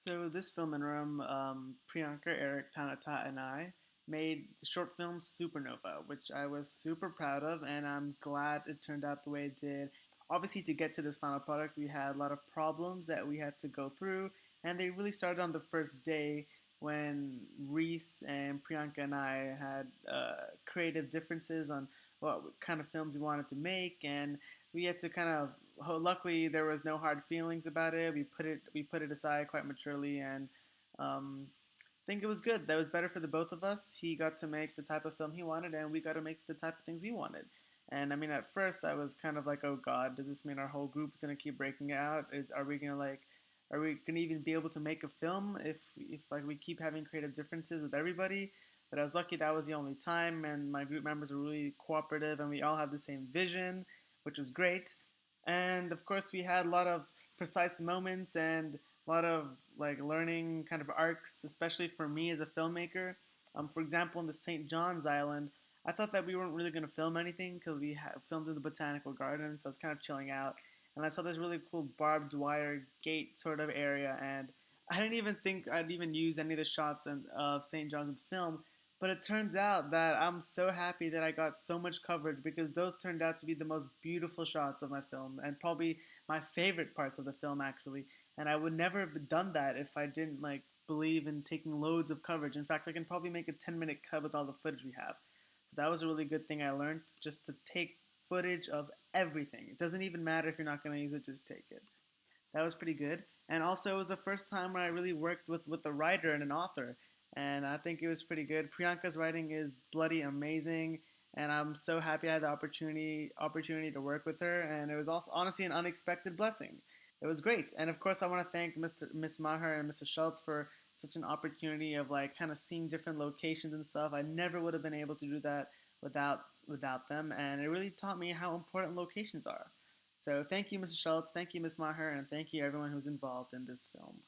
So this film in room, Priyanka, Eric, Tanata, and I made the short film Supernova, which I was super proud of, and I'm glad it turned out the way it did. Obviously, to get to this final product, we had a lot of problems that we had to go through, and they really started on the first day when Reese and Priyanka and I had creative differences on what kind of films we wanted to make, and we had to kind of. Luckily, there was no hard feelings about it. We put it aside quite maturely, and I think it was good. That was better for the both of us. He got to make the type of film he wanted, and we got to make the type of things we wanted. And I mean, at first, I was kind of like, "Oh God, does this mean our whole group is gonna keep breaking out? Are we gonna even be able to make a film if like we keep having creative differences with everybody?" But I was lucky that was the only time, and my group members were really cooperative, and we all had the same vision, which was great. And of course, we had a lot of precise moments and a lot of like learning kind of arcs, especially for me as a filmmaker. For example, in the St. John's Island, I thought that we weren't really going to film anything because we had filmed in the botanical garden, so I was kind of chilling out. And I saw this really cool barbed wire gate sort of area, and I didn't even think I'd even use any of the shots of St. John's in the film. But it turns out that I'm so happy that I got so much coverage because those turned out to be the most beautiful shots of my film and probably my favorite parts of the film actually. And I would never have done that if I didn't like believe in taking loads of coverage. In fact, I can probably make a 10-minute cut with all the footage we have. So that was a really good thing I learned, just to take footage of everything. It doesn't even matter if you're not going to use it, just take it. That was pretty good. And also, it was the first time where I really worked with a writer and an author. And I think it was pretty good. Priyanka's writing is bloody amazing. And I'm so happy I had the opportunity to work with her. And it was also honestly an unexpected blessing. It was great. And of course, I want to thank Miss Maher and Mr. Schultz for such an opportunity of like kind of seeing different locations and stuff. I never would have been able to do that without them. And it really taught me how important locations are. So thank you, Mr. Schultz, thank you, Miss Maher, and thank you everyone who's involved in this film.